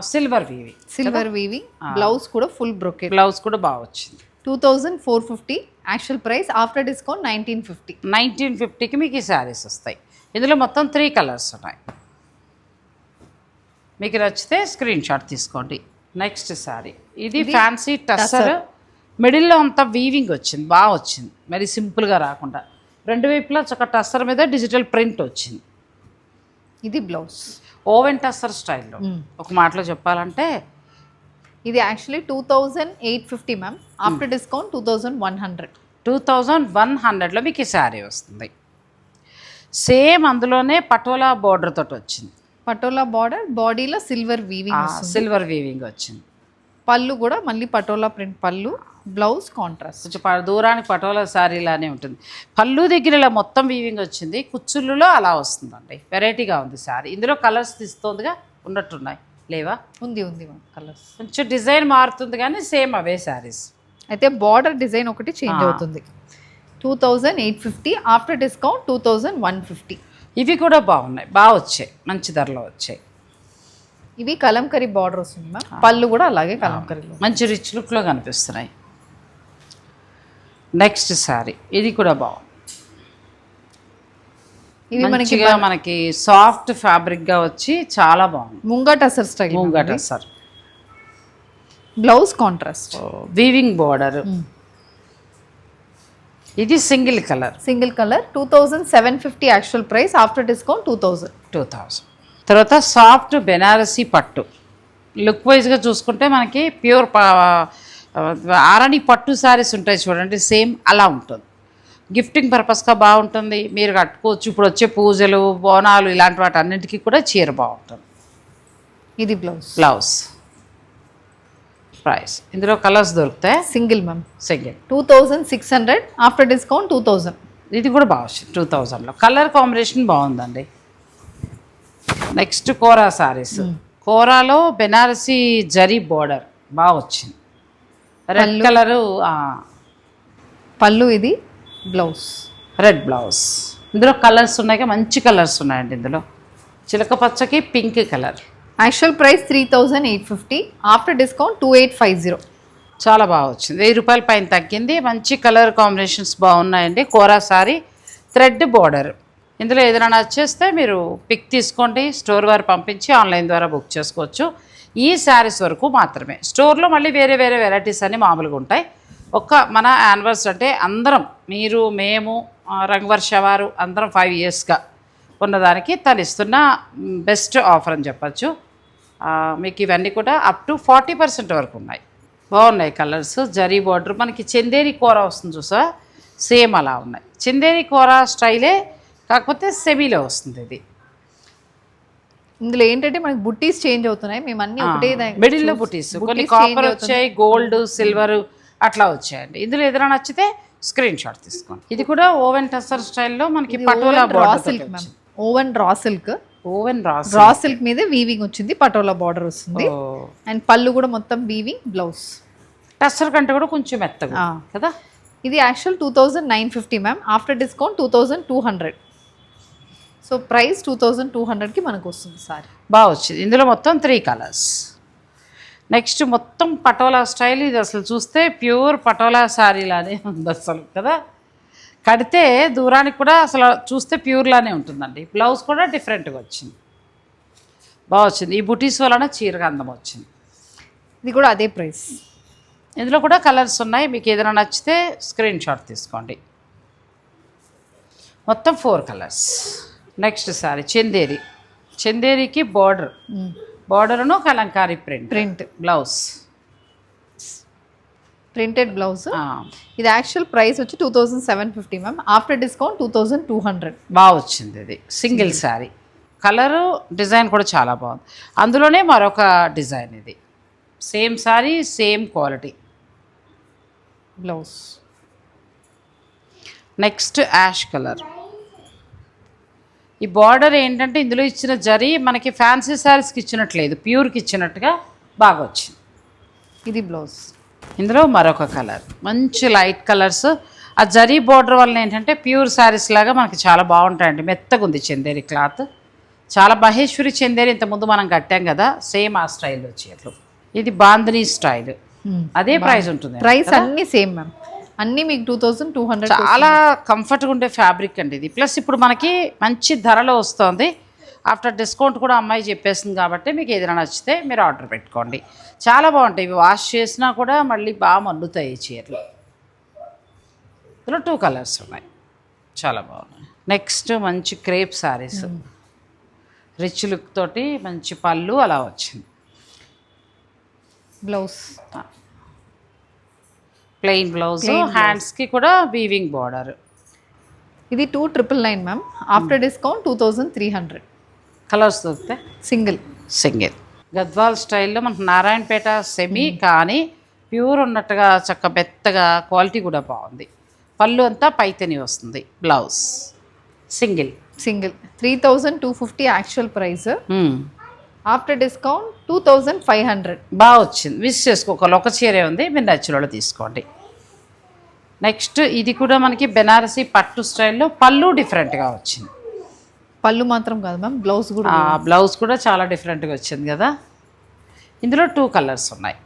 Silver weaving. బ్లౌజ్ కూడా ఫుల్ బ్రోకెట్. బ్లౌజ్ కూడా బాగా వచ్చింది. 2450 యాక్చువల్ ప్రైస్, ఆఫ్టర్ డిస్కౌంట్ 1950. 1950కి మీకు ఈ శారీస్ వస్తాయి. ఇందులో మొత్తం 3 కలర్స్ ఉన్నాయి. మీకు నచ్చితే స్క్రీన్ షాట్ తీసుకోండి. నెక్స్ట్ శారీ ఇది ఫ్యాన్సీ టస్సర్, మిడిల్లో అంతా వీవింగ్ వచ్చింది, బాగా వచ్చింది. మరి సింపుల్గా రాకుండా 2 వైపులా ఒక టస్సర్ మీద డిజిటల్ ప్రింట్ వచ్చింది. ఇది బ్లౌజ్. ఓవెన్ టస్సర్ స్టైల్లో. ఒక మాటలో చెప్పాలంటే ఇది యాక్చువల్లీ 2850 మ్యామ్, ఆఫ్టర్ డిస్కౌంట్ 2100. 2100లో మీకు ఈ శారీ వస్తుంది. సేమ్ అందులోనే పటోలా బార్డర్ తోటి వచ్చింది. పటోలా బార్డర్, బాడీలో సిల్వర్ వీవింగ్ వచ్చింది. పళ్ళు కూడా మళ్ళీ పటోలా ప్రింట్ పళ్ళు, బ్లౌజ్ కాంట్రాస్ట్. కొంచెం దూరానికి పటోలా శారీలానే ఉంటుంది. పళ్ళు దగ్గర ఇలా మొత్తం వీవింగ్ వచ్చింది, కుచ్చుళ్ళలో అలా వస్తుందండి. వెరైటీగా ఉంది శారీ. ఇందులో కలర్స్ తీస్తుందిగా ఉన్నట్టున్నాయి, లేవా? ఉంది కలర్స్. కొంచెం డిజైన్ మారుతుంది కానీ సేమ్ అవే శారీస్. అయితే బార్డర్ డిజైన్ ఒకటి చేంజ్ అవుతుంది. 2850 ఆఫ్టర్ డిస్కౌంట్ 2150. ఇవి కూడా బాగున్నాయి, బాగా వచ్చాయి, మంచి ధరలో వచ్చాయి. ఇవి కలంకరీ బార్డర్ వస్తుంది మ్యామ్, పళ్ళు కూడా అలాగే కలంకరీలో మంచి రిచ్ లుక్లో కనిపిస్తున్నాయి. నెక్స్ట్ శారీ ఇది కూడా బాగుంది. ఇది మనకి సాఫ్ట్ ఫ్యాబ్రిక్గా వచ్చి చాలా బాగుంది. ముంగటసర్ స్టైల్. ముంగటసర్. Blouse contrast, weaving border. ఇది single colour. 2750 actual price, after discount 2000. తర్వాత సాఫ్ట్ బెనారసీ పట్టు. లుక్ వైజ్గా చూసుకుంటే మనకి ప్యూర్ ఆరణి పట్టు శారీస్ ఉంటాయి చూడండి, సేమ్ అలా ఉంటుంది. గిఫ్టింగ్ పర్పస్గా బాగుంటుంది, మీరు కట్టుకోవచ్చు. ఇప్పుడు వచ్చే పూజలు, బోనాలు ఇలాంటి వాటి అన్నింటికీ కూడా చీర బాగుంటుంది. ఇది బ్లౌజ్. బ్లౌజ్ ప్రైస్ ఇందులో కలర్స్ దొరుకుతాయి. Single ma'am single 2600, after discount 2000. ఇది కూడా బాగా వచ్చింది 2000లో. కలర్ కాంబినేషన్ బాగుందండి. నెక్స్ట్ కోరా శారీస్. కోరాలో బెనారసీ జరీ బోర్డర్ బాగా వచ్చింది. రెడ్ కలరు, పళ్ళు. ఇది బ్లౌజ్, రెడ్ బ్లౌజ్. ఇందులో కలర్స్ ఉన్నాయి, మంచి కలర్స్ ఉన్నాయండి. ఇందులో చిలక పచ్చకి pink colour. Actual price 3850, after discount 2850. చాలా బాగా వచ్చింది, 1000 రూపాయల పైన తగ్గింది. మంచి కలర్ కాంబినేషన్స్ బాగున్నాయండి. కోరా సారీ, థ్రెడ్ బోర్డర్. ఇందులో ఏదైనా నచ్చేస్తే మీరు పిక్ తీసుకోండి, స్టోర్ వారు పంపించి ఆన్లైన్ ద్వారా బుక్ చేసుకోవచ్చు. ఈ శారీస్ వరకు మాత్రమే. స్టోర్లో మళ్ళీ వేరే వేరే వెరైటీస్ అన్నీ మామూలుగా ఉంటాయి. మన యానివర్సరీ అంటే అందరం, మీరు, మేము, రంగవర్ష వారు అందరం 5 ఇయర్స్గా ఉన్నదానికి తను ఇస్తున్న బెస్ట్ ఆఫర్ అని చెప్పచ్చు. మీకు ఇవన్నీ కూడా అప్ టు 40% వరకు ఉన్నాయి. బాగున్నాయి కలర్స్. జరీ బార్డర్, మనకి చందేరి కూర వస్తుంది చూసా, సేమ్ అలా ఉన్నాయి. చందేరి కూర స్టైలే, కాకపోతే సెమీలో వస్తుంది ఇది. ఇందులో ఏంటంటే మనకి బుట్టీస్ చేంజ్ అవుతున్నాయి. మేము అన్ని ఒకటే మిడిల్లో బుట్టీస్, కొన్ని కాపర్ వచ్చాయి, గోల్డ్, సిల్వర్ అట్లా వచ్చాయండి. ఇందులో ఏదైనా నచ్చితే స్క్రీన్ షాట్ తీసుకోండి. ఇది కూడా ఓవెన్ టసర్ స్టైల్లో మనకి patola border silk ma'am. Woven raw silk. Woven raw silk మీద వీవింగ్ వచ్చింది, పటోలా బార్డర్ వస్తుంది. అండ్ పళ్ళు కూడా మొత్తం వీవింగ్. బ్లౌజ్ టసర్ కంటే కూడా కొంచెం మెత్తగా కదా. ఇది actual 2950 ma'am, after discount 2200. So price 2200కి మనకు వస్తుంది సారీ. బాగా వచ్చింది. ఇందులో మొత్తం 3 కలర్స్. నెక్స్ట్ మొత్తం పటోలా స్టైల్. ఇది అసలు చూస్తే ప్యూర్ పటోలా శారీలానే ఉంది అసలు కదా. కడితే దూరానికి కూడా అసలు చూస్తే ప్యూర్లానే ఉంటుందండి. బ్లౌజ్ కూడా డిఫరెంట్గా వచ్చింది, బాగా వచ్చింది. ఈ బుటీస్ వలన చీరగా అందం వచ్చింది. ఇది కూడా అదే ప్రైస్. ఇందులో కూడా కలర్స్ ఉన్నాయి, మీకు ఏదైనా నచ్చితే స్క్రీన్ షాట్ తీసుకోండి. మొత్తం 4 కలర్స్. నెక్స్ట్ సారీ చందేరి. చందేరికి బార్డర్ను Kalamkari print blouse, printed blouse. ఇది యాక్చువల్ ప్రైస్ వచ్చి 2750 మ్యామ్, ఆఫ్టర్ డిస్కౌంట్ 2200. బాగా వచ్చింది. ఇది సింగిల్ శారీ. కలరు డిజైన్ కూడా చాలా బాగుంది. అందులోనే మరొక డిజైన్. ఇది same sari, same quality. Blouse next ash colour. ఈ బార్డర్ ఏంటంటే ఇందులో ఇచ్చిన జరీ మనకి ఫ్యాన్సీ శారీస్కి ఇచ్చినట్లేదు, ప్యూర్కి ఇచ్చినట్టుగా బాగా వచ్చింది. ఇది బ్లౌజ్. ఇందులో మరొక కలర్, మంచి లైట్ కలర్స్. ఆ జరీ బార్డర్ వల్ల ఏంటంటే ప్యూర్ శారీస్ లాగా మనకి చాలా బాగుంటాయండి. మెత్తగా ఉంది చందేరి క్లాత్. చాలా మహేశ్వరి చందేరి ఇంతకుముందు మనం కట్టాం కదా, సేమ్ ఆ స్టైల్లో చీరలు. ఇది బాంధనీ స్టైల్, అదే ప్రైస్ ఉంటుంది. ప్రైస్ అన్నీ సేమ్ మ్యామ్, అన్నీ మీకు 2200. చాలా కంఫర్ట్గా ఉండే ఫ్యాబ్రిక్ అండి ఇది. ప్లస్ ఇప్పుడు మనకి మంచి ధరలో వస్తుంది. ఆఫ్టర్ డిస్కౌంట్ కూడా అమ్మాయి చెప్పేస్తుంది కాబట్టి మీకు ఏదైనా నచ్చితే మీరు ఆర్డర్ పెట్టుకోండి. చాలా బాగుంటాయి. ఇవి వాష్ చేసినా కూడా మళ్ళీ బాగా మన్నుతాయి ఈ చీరలు. ఇందులో 2 కలర్స్ ఉన్నాయి, చాలా బాగున్నాయి. నెక్స్ట్ మంచి క్రేప్ శారీస్, రిచ్ లుక్ తోటి మంచి పళ్ళు అలా వచ్చింది. బ్లౌజ్ ప్లెయిన్ బ్లౌజ్, హ్యాండ్స్కి కూడా వీవింగ్ బార్డర్. ఇది 2999 మ్యామ్, ఆఫ్టర్ డిస్కౌంట్ 2300. కలర్స్ దొరికితే సింగిల్. గద్వాల్ స్టైల్లో మనకు నారాయణపేట సెమీ, కానీ ప్యూర్ ఉన్నట్టుగా చక్క మెత్తగా, క్వాలిటీ కూడా బాగుంది. పళ్ళు అంతా పైతని వస్తుంది. Blouse single 3250 actual price, after discount 2500. బాగా వచ్చింది. విష్ చేసుకోవాలి, ఒక చీరే ఉంది, మీరు నచ్చిన వాళ్ళు తీసుకోండి. నెక్స్ట్ ఇది కూడా మనకి బెనారసీ పట్టు స్టైల్లో, పళ్ళు డిఫరెంట్గా వచ్చింది. పళ్ళు మాత్రం కాదు మ్యామ్, బ్లౌజ్ కూడా చాలా డిఫరెంట్గా వచ్చింది కదా. ఇందులో 2 కలర్స్ ఉన్నాయి.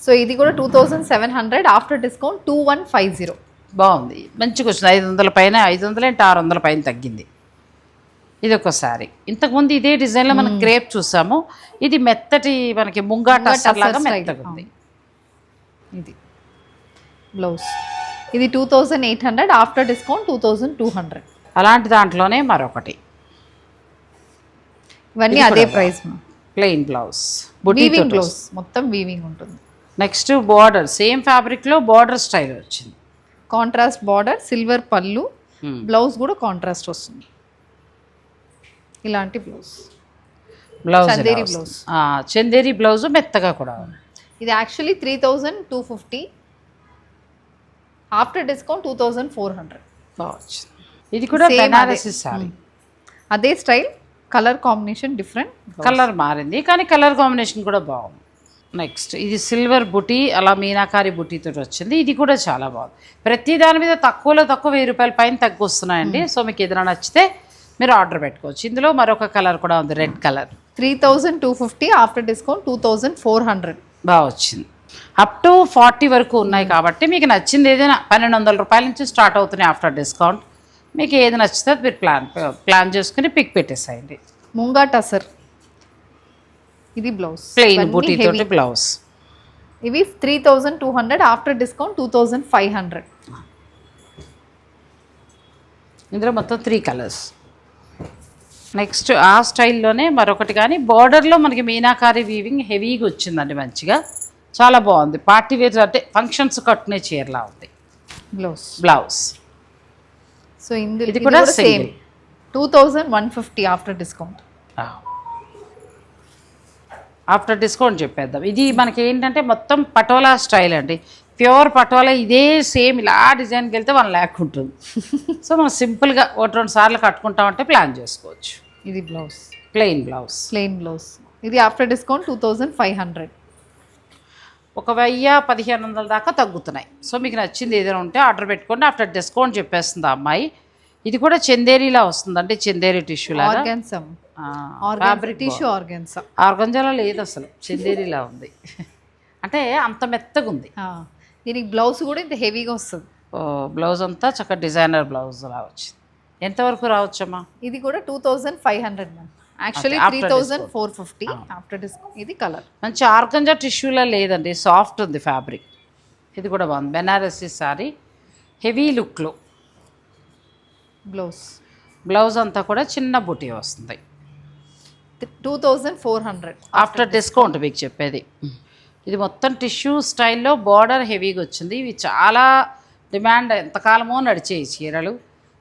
సో ఇది కూడా 2700, ఆఫ్టర్ డిస్కౌంట్ 2150. బాగుంది, మంచిగా వచ్చింది. 500 పైన, 500 అంటే 600 పైన తగ్గింది. ఇది ఒక శారీ. ఇంతకుముందు ఇదే డిజైన్లో మనం క్రేప్ చూసాము. ఇది మెత్తటి మనకి ముంగా టసర్ లాగా మెత్తగా ఉంది. ఇది బ్లౌజ్. ఇది 2800, ఆఫ్టర్ డిస్కౌంట్ 2200. అలాంటి దాంట్లోనే మరొకటి. ఇవన్నీ అదే price. Plain blouse, weaving blouse, మొత్తం వీవింగ్ ఉంటుంది. నెక్స్ట్ బార్డర్ సేమ్ ఫ్యాబ్రిక్లో బార్డర్ స్టైల్ వచ్చింది. కాంట్రాస్ట్ బార్డర్, సిల్వర్ పళ్ళు, బ్లౌజ్ కూడా కాంట్రాస్ట్ వస్తుంది. ఇలాంటి blouse Chanderi blouse. Chanderi blouse మెత్తగా కూడా ఉంది. ఇది యాక్చువల్లీ 3250, ఆఫ్టర్ డిస్కౌంట్ 2400. బాగుంది. ఇది కూడా బెనారసి సారీ. అదే style, colour combination different, colour మారింది కానీ కలర్ కాంబినేషన్ కూడా బాగుంది. నెక్స్ట్ ఇది సిల్వర్ బుటీ, అలా మీనాకారి బుటీతో వచ్చింది. ఇది కూడా చాలా బాగుంది. ప్రతి దాని మీద తక్కువలో తక్కువ 1000 రూపాయల పైన తగ్గు వస్తున్నాయండి. సో మీకు ఏదైనా నచ్చితే మీరు ఆర్డర్ పెట్టుకోవచ్చు. ఇందులో మరొక కలర్ కూడా ఉంది, రెడ్ కలర్. 3250, after discount 2400. బాగా వచ్చింది. అప్ టు 40 వరకు ఉన్నాయి కాబట్టి మీకు నచ్చింది ఏదైనా 1200 రూపాయల నుంచి స్టార్ట్ అవుతున్నాయి ఆఫ్టర్ డిస్కౌంట్. మీకు ఏది నచ్చితే మీరు ప్లాన్ చేసుకుని పిక్ పెట్టేసేయండి. ముంగా టసర్, ఇది బ్లౌజ్, ప్లెయిన్ బూటీ తోటి బ్లౌజ్. ఇవి 3200, ఆఫ్టర్ డిస్కౌంట్ 2500. ఇందులో మొత్తం 3 కలర్స్. నెక్స్ట్ ఆ స్టైల్లోనే మరొకటి, కానీ బార్డర్లో మనకి మీనాకారి వీవింగ్ హెవీగా వచ్చిందండి, మంచిగా చాలా బాగుంది. పార్టీ వేర్ అంటే ఫంక్షన్స్ కట్టునే చీరలా ఉంది బ్లౌజ్. సో ఇందులో ఇది కూడా same 2150, after discount. After discount చెప్పేద్దాం. ఇది మనకి ఏంటంటే మొత్తం పటోలా స్టైల్ అండి, ప్యూర్ పటోలా. ఇదే సేమ్ ఇలా డిజైన్కి వెళ్తే 1 lakh ఉంటుంది. సో మనం సింపుల్గా 1-2 సార్లు కట్టుకుంటామంటే ప్లాన్ చేసుకోవచ్చు. ఇది బ్లౌజ్, ప్లెయిన్ బ్లౌజ్. ఇది ఆఫ్టర్ డిస్కౌంట్ 2500. 1000-1500 దాకా తగ్గుతున్నాయి. సో మీకు నచ్చింది ఏదైనా ఉంటే ఆర్డర్ పెట్టుకోండి. ఆఫ్టర్ డిస్కౌంట్ చెప్పేస్తుంది ఆ అమ్మాయి. ఇది కూడా చందేరీలా వస్తుంది, అంటే చందేరి టిష్యూ లాగా. ఫ్యాబ్రిక్ టిష్యూ ఆర్గంజాలో లేదు అసలు, చందేరీలా ఉంది. అంటే అంత మెత్తగా ఉంది. దీనికి బ్లౌజ్ కూడా ఇంత హెవీగా వస్తుంది. బ్లౌజ్ అంతా చక్కగా డిజైనర్ బ్లౌజ్ లా వచ్చింది. ఎంతవరకు రావచ్చమ్మా? ఇది కూడా 2500 మ్యామ్, యాక్చువల్లీ 3450, ఆఫ్టర్ డిస్కౌంట్. ఇది కలర్ మంచి ఆర్గంజా టిష్యూలా లేదండి, సాఫ్ట్ ఉంది ఫ్యాబ్రిక్. ఇది కూడా బాగుంది, బెనారసీ సారీ, హెవీ లుక్లో. బ్లౌజ్ అంతా కూడా చిన్న బుటీ వస్తుంది. 2400, ఆఫ్టర్ డిస్కౌంట్ మీకు చెప్పేది. ఇది మొత్తం టిష్యూ స్టైల్లో బార్డర్ హెవీగా వచ్చింది. ఇవి చాలా డిమాండ్, ఎంతకాలమో నడిచే చీరలు.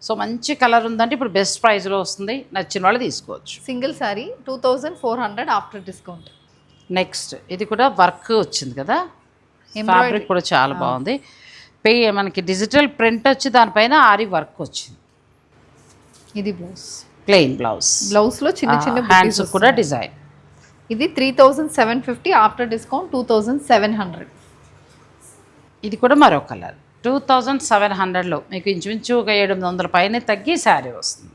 సో మంచి కలర్ ఉందంటే ఇప్పుడు బెస్ట్ ప్రైస్లో వస్తుంది, నచ్చిన వాళ్ళు తీసుకోవచ్చు. Single sorry 2400, after discount. Next ఇది కూడా వర్క్ వచ్చింది కదా, ఫ్యాబ్రిక్ కూడా చాలా బాగుంది. మనకి డిజిటల్ ప్రింట్ వచ్చి దానిపైన ఆరి వర్క్ వచ్చింది. ఇది బ్లౌజ్, ప్లెయిన్ బ్లౌజ్లో చిన్న చిన్న హ్యాండ్స్ కూడా డిజైన్. ఇది 3750, ఆఫ్టర్ డిస్కౌంట్ 2700. ఇది కూడా మరో కలర్. 2700లో మీకు ఇంచుమించు ఒక 700 పైన తగ్గి శారీ వస్తుంది.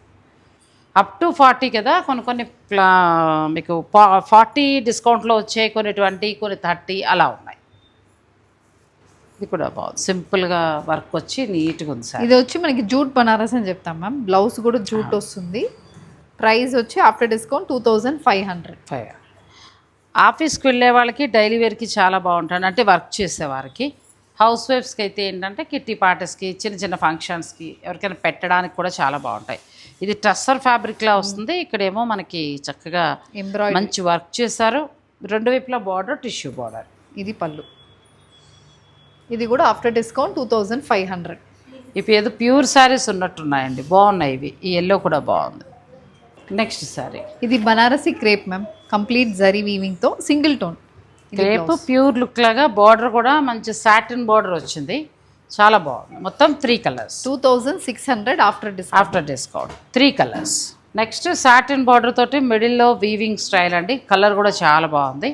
అప్ టు 40 కదా, కొన్ని మీకు 40 డిస్కౌంట్లో వచ్చాయి, కొన్ని 20, కొన్ని 30 అలా ఉన్నాయి. ఇది కూడా బాగుంది, సింపుల్గా వర్క్ వచ్చి నీట్గా ఉంది సార్. ఇది వచ్చి మనకి జూట్ బనారస్ అని చెప్తాం మ్యామ్. బ్లౌజ్ కూడా జూట్ వస్తుంది. ప్రైస్ వచ్చి ఆఫ్టర్ డిస్కౌంట్ 2500. ఆఫీస్కి వెళ్ళే వాళ్ళకి డైలీ వేర్కి చాలా బాగుంటుంది, అంటే వర్క్ చేసేవారికి. హౌస్ వైఫ్స్కి అయితే ఏంటంటే కిట్టి పార్టీస్కి, చిన్న చిన్న ఫంక్షన్స్కి, ఎవరికైనా పెట్టడానికి కూడా చాలా బాగుంటాయి. ఇది టస్సర్ ఫ్యాబ్రిక్లా వస్తుంది. ఇక్కడేమో మనకి చక్కగా మంచి వర్క్ చేశారు, 2 వైపులా బార్డర్ టిష్యూ బార్డర్. ఇది పళ్ళు. ఇది కూడా ఆఫ్టర్ డిస్కౌంట్ 2500. ఇప్పుడు ఏదో ప్యూర్ శారీస్ ఉన్నట్టున్నాయండి, బాగున్నాయి ఇవి. ఈ ఎల్లో కూడా బాగుంది. నెక్స్ట్ శారీ ఇది Banarasi crepe ma'am, complete zari వీవింగ్తో single tone crepe, pure look లాగా. బార్డర్ కూడా మంచి సాటిన్ బార్డర్ వచ్చింది, చాలా బాగుంది. మొత్తం 3 colours. 2600, after discount 3 colours. Next satin border తోటి మిడిల్లో వీవింగ్ స్టైల్ అండి, కలర్ కూడా చాలా బాగుంది.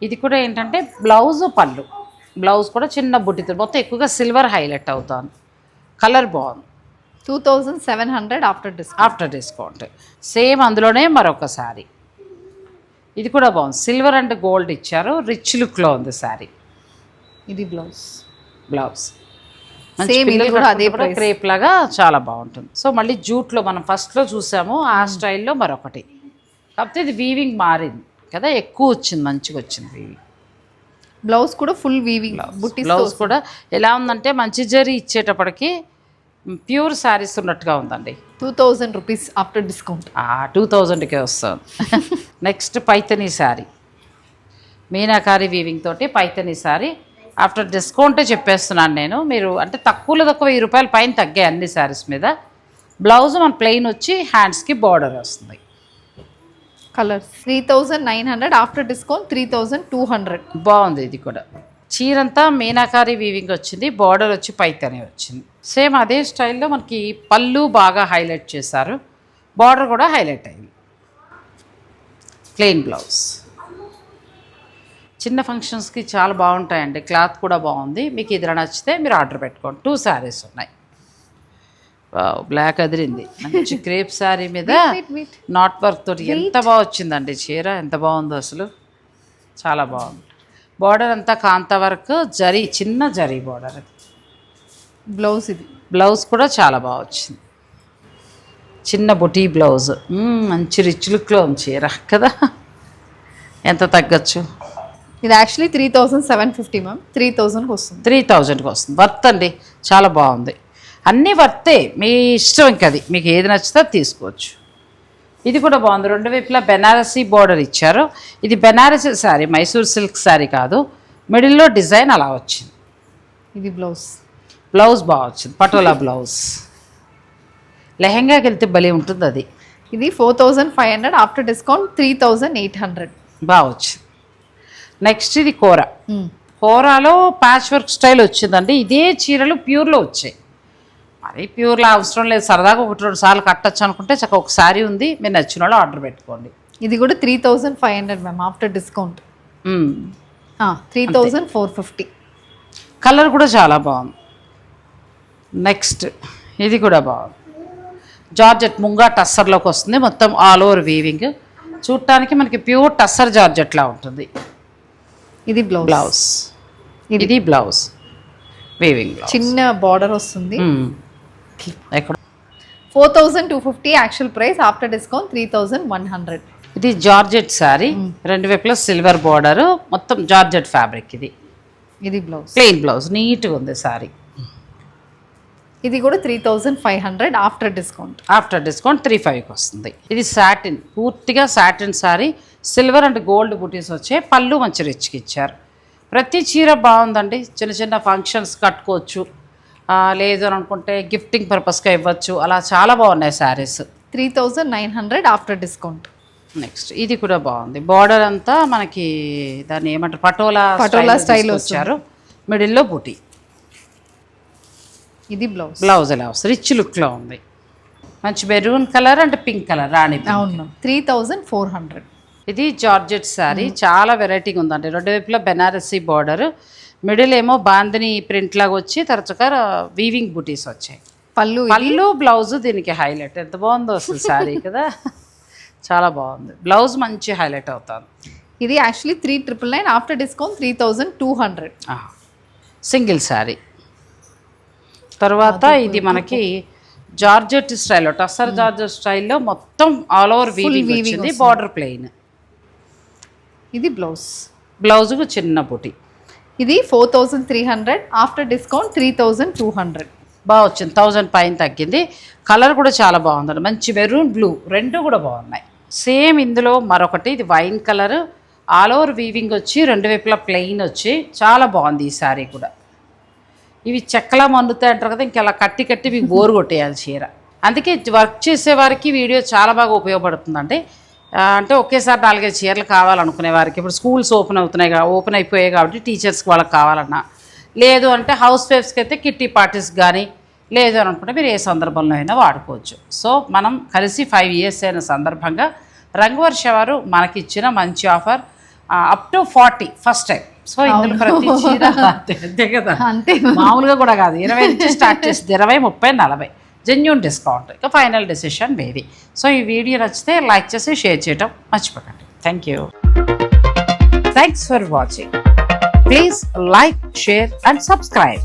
ఇది కూడా ఏంటంటే బ్లౌజ్ పళ్ళు, బ్లౌజ్ కూడా చిన్న బుట్టితో, మొత్తం ఎక్కువగా సిల్వర్ హైలైట్ అవుతాను. కలర్ బాగుంది. 2700, ఆఫ్టర్ డిస్కౌంట్. సేమ్ అందులోనే మరొక శారీ. ఇది కూడా బాగుంది, సిల్వర్ అండ్ గోల్డ్ ఇచ్చారు, రిచ్ లుక్లో ఉంది శారీ. ఇది బ్లౌజ్ క్రేప్ లాగా చాలా బాగుంటుంది. సో మళ్ళీ జూట్లో మనం ఫస్ట్లో చూసాము ఆ స్టైల్లో మరొకటి, కాకపోతే ఇది వీవింగ్ మారింది కదా, ఎక్కువ వచ్చింది, మంచిగా వచ్చింది వీవింగ్. బ్లౌజ్ కూడా ఫుల్ వీవింగ్. బ్లౌజ్ కూడా ఎలా ఉందంటే మంచి జరీ ఇచ్చేటప్పటికి ప్యూర్ శారీస్ ఉన్నట్టుగా ఉందండి. 2000 రూపీస్, ఆఫ్టర్ డిస్కౌంట్. 2000కే వస్తుంది. నెక్స్ట్ పైతనీ శారీ. మీనాకారి వీవింగ్ తోటి పైతని సారీ. ఆఫ్టర్ డిస్కౌంటే చెప్పేస్తున్నాను నేను. మీరు అంటే తక్కువలో తక్కువ 1000 రూపాయల పైన తగ్గాయి అన్ని శారీస్ మీద. బ్లౌజ్ మన ప్లెయిన్ వచ్చి హ్యాండ్స్కి బార్డర్ వస్తుంది. Colours 3900 after discount 3200. బాగుంది ఇది కూడా. చీరంతా మీనాకారి వీవింగ్ వచ్చింది, బార్డర్ వచ్చి పైతనే వచ్చింది. సేమ్ అదే స్టైల్లో మనకి పళ్ళు బాగా హైలైట్ చేశారు, బార్డర్ కూడా హైలైట్ అయింది. Plain blouse. చిన్న ఫంక్షన్స్కి చాలా బాగుంటాయండి, క్లాత్ కూడా బాగుంది. మీకు ఇది నచ్చితే మీరు ఆర్డర్ పెట్టుకోండి. 2 శారీస్ ఉన్నాయి. బ్లాక్ అదిరింది, మంచి క్రేప్ శారీ మీద నాట్ వర్క్ తోటి ఎంత బాగా వచ్చిందండి చీర, ఎంత బాగుందో అసలు, చాలా బాగుంది. బార్డర్ అంతా కాంతా వర్క్, జరీ, చిన్న జరీ బార్డర్. బ్లౌజ్ ఇది, బ్లౌజ్ కూడా చాలా బాగా వచ్చింది, చిన్న బొటీ బ్లౌజ్. మంచి రిచ్ లుక్లో ఉంది చీర కదా. ఎంత తగ్గచ్చు? ఇది యాక్చువల్లీ 3750 మ్యామ్, 3000కి వస్తుంది. 3000కి వస్తుంది. వర్త్ అండి, చాలా బాగుంది. అన్నీ వర్తే, మీ ఇష్టం. ఇంకా అది మీకు ఏది నచ్చితే తీసుకోవచ్చు. ఇది కూడా బాగుంది, 2 వైపులా బెనారసీ బార్డర్ ఇచ్చారు. ఇది బెనారసీ శారీ, మైసూర్ సిల్క్ శారీ కాదు. మిడిల్లో డిజైన్ అలా వచ్చింది. ఇది బ్లౌజ్. బ్లౌజ్ బాగా వచ్చింది, పటోలా బ్లౌజ్. లెహెంగాకి వెళ్తే భలే ఉంటుంది అది. ఇది 4500 ఆఫ్టర్ డిస్కౌంట్ 3800. బాగా వచ్చింది. నెక్స్ట్ ఇది కూర. కూరలో ప్యాచ్ వర్క్ స్టైల్ వచ్చిందండి. ఇదే చీరలు ప్యూర్లో వచ్చాయి. మరి ప్యూర్లో అవసరం లేదు, సరదాగా 1-2 సార్లు కట్టచ్చు అనుకుంటే చక్కగా ఒక శారీ ఉంది, మీరు నచ్చిన వాళ్ళు ఆర్డర్ పెట్టుకోండి. ఇది కూడా 3500 మ్యామ్ ఆఫ్టర్ డిస్కౌంట్. 3450. కలర్ కూడా చాలా బాగుంది. నెక్స్ట్ ఇది కూడా బాగుంది, జార్జెట్ ముంగా టస్సర్లోకి వస్తుంది. మొత్తం ఆల్ ఓవర్ వీవింగ్, చూడటానికి మనకి ప్యూర్ టస్సర్ జార్జెట్లా ఉంటుంది. ఇది బ్లౌజ్. ఇది బ్లౌజ్ వీవింగ్, చిన్న బార్డర్ వస్తుంది. ఎక్కడ 4250 యాక్చువల్ ప్రైస్, ఆఫ్టర్ డిస్కౌంట్ 3100. ఇది జార్జెట్ శారీ, 2 వైపులా సిల్వర్ బార్డర్, మొత్తం జార్జెట్ ఫ్యాబ్రిక్. ఇది బ్లౌజ్, ప్లెయిన్ బ్లౌజ్, నీట్గా ఉంది శారీ. ఇది కూడా 3500 ఆఫ్టర్ డిస్కౌంట్. ఆఫ్టర్ డిస్కౌంట్ 3500కి వస్తుంది. ఇది సాటిన్, పూర్తిగా satin sari, silver and gold బుటీస్ వచ్చే, పళ్ళు మంచి రిచ్కి ఇచ్చారు. ప్రతి చీర బాగుందండి, చిన్న చిన్న ఫంక్షన్స్ కట్టుకోవచ్చు, లేదు అని అనుకుంటే గిఫ్టింగ్ పర్పస్గా ఇవ్వచ్చు, అలా చాలా బాగున్నాయి శారీస్. 3900 after discount. నెక్స్ట్ ఇది కూడా బాగుంది, బార్డర్ అంతా మనకి దాన్ని ఏమంటారు, పటోలా స్టైల్ వచ్చారు, మిడిల్లో బుటీ. ఇది బ్లౌజ్. బ్లౌజ్ ఎలా వస్తుంది, రిచ్ లుక్లో ఉంది, మంచి maroon colour and pink colour, Rani. అవును, 3400. ఇది జార్జెట్ శారీ, చాలా వెరైటీగా ఉందండి. 2 వైపులా బెనారసీ బార్డర్, మిడిల్ ఏమో బాందిని ప్రింట్ లాగా వచ్చి తరచుగా వీవింగ్ బుటీస్ వచ్చాయి. పళ్ళు బ్లౌజ్ దీనికి హైలైట్. ఎంత బాగుందో అసలు శారీ కదా, చాలా బాగుంది. బ్లౌజ్ మంచి హైలైట్ అవుతుంది. ఇది actually 3999 after discount 3200. Single sari. తర్వాత ఇది మనకి జార్జెట్ స్టైల్లో, టస్సర్ జార్జెట్ స్టైల్లో మొత్తం ఆల్ ఓవర్ వీవింగ్ వచ్చింది, బార్డర్ ప్లెయిన్. ఇది బ్లౌజ్. బ్లౌజ్కు చిన్న బుటీ. ఇది 4300 ఆఫ్టర్ డిస్కౌంట్ 3200. బాగా వచ్చింది, 1000 పైన తగ్గింది. కలర్ కూడా చాలా బాగుందండి, మంచి మెరూన్ బ్లూ, 2 కూడా బాగున్నాయి. సేమ్ ఇందులో మరొకటి, ఇది wine colour, all over weaving వచ్చి 2 వైపులా ప్లెయిన్ వచ్చి చాలా బాగుంది ఈ శారీ కూడా. ఇవి చెక్కలా మండుతాయి అంటారు కదా, ఇంకెలా కట్టి కట్టి మీకు బోరు కొట్టేయాలి చీర. అందుకే వర్క్ చేసే వారికి వీడియో చాలా బాగా ఉపయోగపడుతుందండి. అంటే ఒకేసారి 4-5 చీరలు కావాలనుకునే వారికి, ఇప్పుడు స్కూల్స్ ఓపెన్ అయిపోయాయి కాబట్టి టీచర్స్కి వాళ్ళకి కావాలన్నా, లేదు అంటే హౌస్ వైఫ్స్కి అయితే కిట్టి పార్టీస్ కానీ, లేదు అని అనుకుంటే మీరు ఏ సందర్భంలో అయినా వాడుకోవచ్చు. సో మనం కలిసి 5 years అయిన సందర్భంగా రంగవర్ష వారు మనకి ఇచ్చిన మంచి offer, up to 40 first time. So ఇందులో ప్రతి చీర అంతే కదా, అంతే మామూలుగా కూడా కాదు, 20 నుంచి స్టార్ట్ చేసి 20, 30, 40 జెన్యూన్ డిస్కౌంట్. ఇక ఫైనల్ డెసిషన్ మీది. సో ఈ వీడియో నచ్చితే లైక్ చేసి షేర్ చేయడం మర్చిపోకండి. Thank you. Thanks for watching. Please like, share and subscribe.